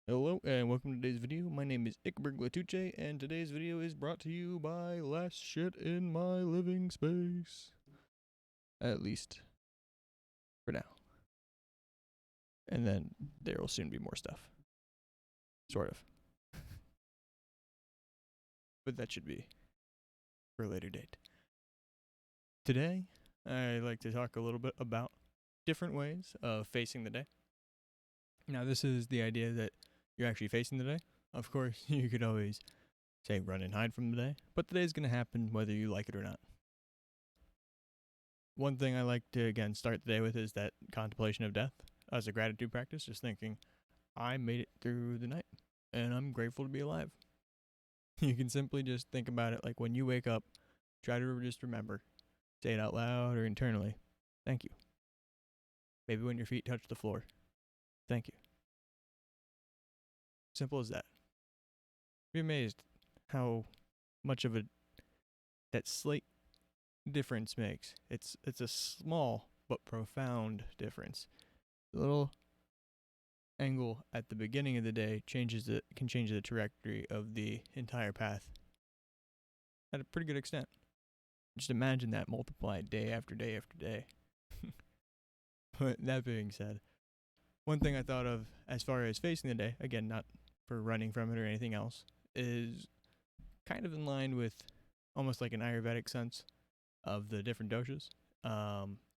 Hello and welcome to today's video. My name is Ickberg Latuche, and today's video is brought to you by less shit in my living space. At least for now. And then there will soon be more stuff. Sort of. But that should be for a later date. Today, I'd like to talk a little bit about different ways of facing the day. Now, this is the idea that you're actually facing the day. Of course, you could always say run and hide from the day, but the day's going to happen whether you like it or not. One thing I like to, again, start the day with is that contemplation of death as a gratitude practice, just thinking, I made it through the night and I'm grateful to be alive. You can simply just think about it like when you wake up, try to just remember, say it out loud or internally, thank you. Maybe when your feet touch the floor, thank you. Simple as that. Be amazed how much of that slight difference makes. It's a small but profound difference. A little angle at the beginning of the day can change the trajectory of the entire path at a pretty good extent. Just imagine that multiplied day after day after day. But that being said, one thing I thought of as far as facing the day, again, not for running from it or anything else, is kind of in line with almost like an Ayurvedic sense of the different doshas,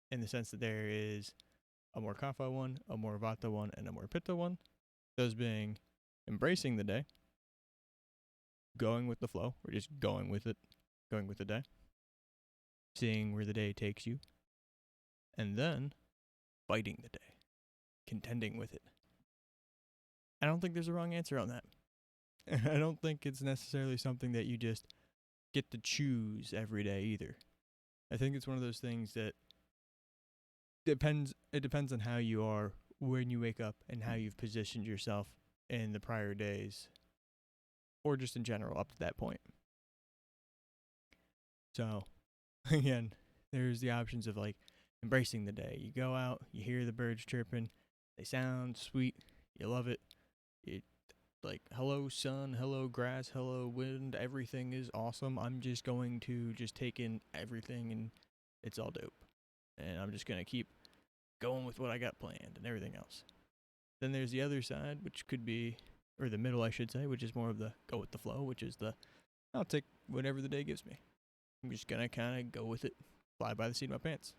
in the sense that there is a more kapha one, a more vata one, and a more pitta one. Those being embracing the day, going with the flow, or just going with it, going with the day, seeing where the day takes you, and then fighting the day, contending with it. I don't think there's a wrong answer on that. I don't think it's necessarily something that you just get to choose every day either. I think it's one of those things that it depends on how you are when you wake up and how you've positioned yourself in the prior days or just in general up to that point. So, again, there's the options of like embracing the day. You go out, you hear the birds chirping, they sound sweet, you love it. It like hello sun, hello grass, hello wind, everything is awesome. I'm just going to just take in everything and it's all dope. And I'm just going to keep going with what I got planned and everything else. Then there's the other side, which could be, or the middle, I should say, which is more of the go with the flow, which is the I'll take whatever the day gives me. I'm just gonna kind of go with it, fly by the seat of my pants.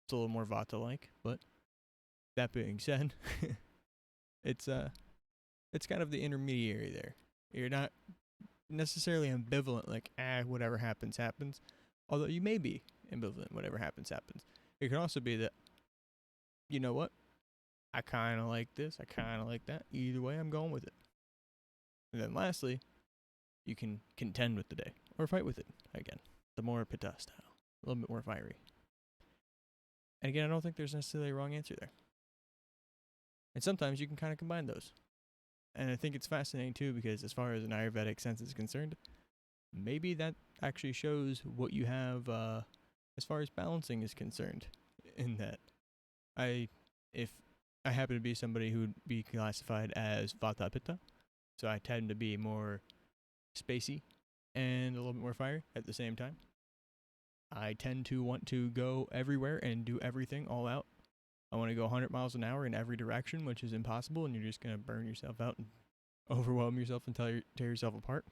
It's a little more Vata like, but that being said, it's it's kind of the intermediary there. You're not necessarily ambivalent, like whatever happens happens. Although you may be ambivalent, whatever happens happens. It can also be that, you know what, I kind of like this, I kind of like that. Either way, I'm going with it. And then lastly, you can contend with the day or fight with it again. The more Pitta style, a little bit more fiery. And again, I don't think there's necessarily a wrong answer there. And sometimes you can kind of combine those. And I think it's fascinating too because as far as an Ayurvedic sense is concerned, maybe that actually shows what you have as far as balancing is concerned. In that, if I happen to be somebody who would be classified as Vata Pitta, so I tend to be more spacey and a little bit more fiery at the same time. I tend to want to go everywhere and do everything all out. I want to go 100 miles an hour in every direction, which is impossible, and you're just going to burn yourself out and overwhelm yourself and tear yourself apart.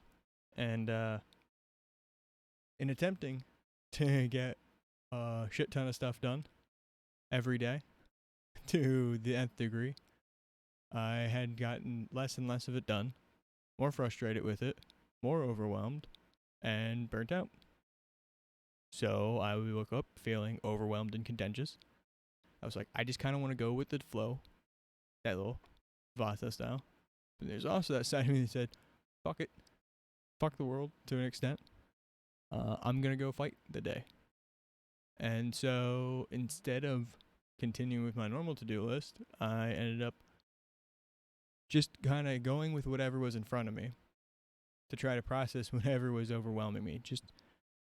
And in attempting to get a shit ton of stuff done every day to the nth degree, I had gotten less and less of it done, more frustrated with it, more overwhelmed, and burnt out. So I would wake up feeling overwhelmed and contentious. I was like, I just kind of want to go with the flow, that little Vata style. But there's also that side of me that said, fuck it, fuck the world to an extent. I'm going to go fight the day. And so instead of continuing with my normal to-do list, I ended up just kind of going with whatever was in front of me to try to process whatever was overwhelming me. Just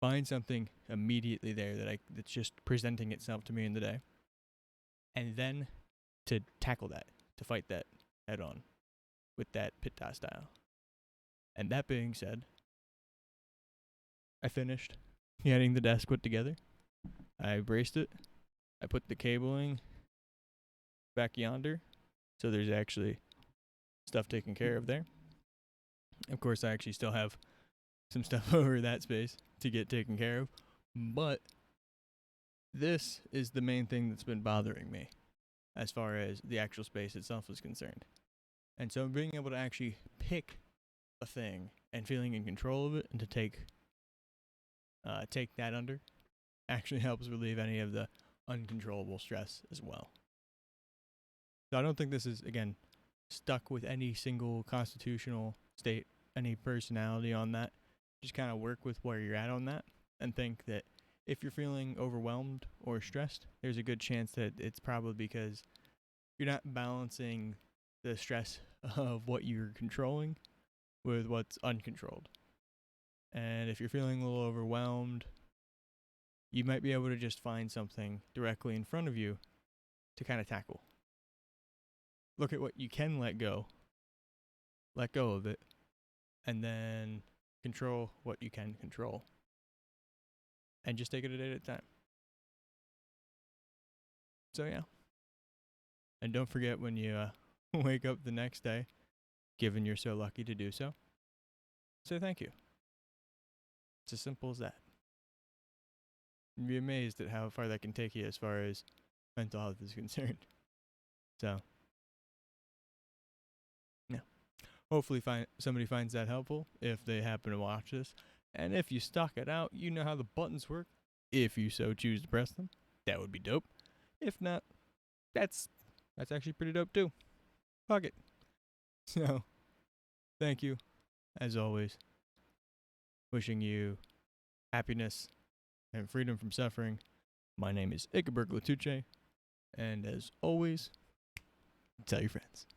find something immediately there that's just presenting itself to me in the day. And then to tackle that, to fight that head on. with that pitta style. And that being said, I finished getting the desk put together. I braced it. I put the cabling back yonder, so there's actually stuff taken care of there. Of course, I actually still have some stuff over that space to get taken care of, but this is the main thing that's been bothering me as far as the actual space itself is concerned. And so being able to actually pick a thing and feeling in control of it and to take that under actually helps relieve any of the uncontrollable stress as well. So I don't think this is, again, stuck with any single constitutional state, any personality on that. Just kind of work with where you're at on that and think that if you're feeling overwhelmed or stressed, there's a good chance that it's probably because you're not balancing the stress of what you're controlling with what's uncontrolled. And if you're feeling a little overwhelmed, you might be able to just find something directly in front of you to kind of tackle. Look at what you can let go of it, and then control what you can control. And just take it a day at a time. So, yeah. And don't forget when you wake up the next day, given you're so lucky to do so, say thank you. It's as simple as that. You'd be amazed at how far that can take you as far as mental health is concerned. So, yeah. Hopefully somebody finds that helpful if they happen to watch this. And if you stock it out, you know how the buttons work. If you so choose to press them, that would be dope. If not, that's actually pretty dope too. Fuck it. So, thank you, as always. Wishing you happiness and freedom from suffering. My name is Ikeberg Latuche, and as always, tell your friends.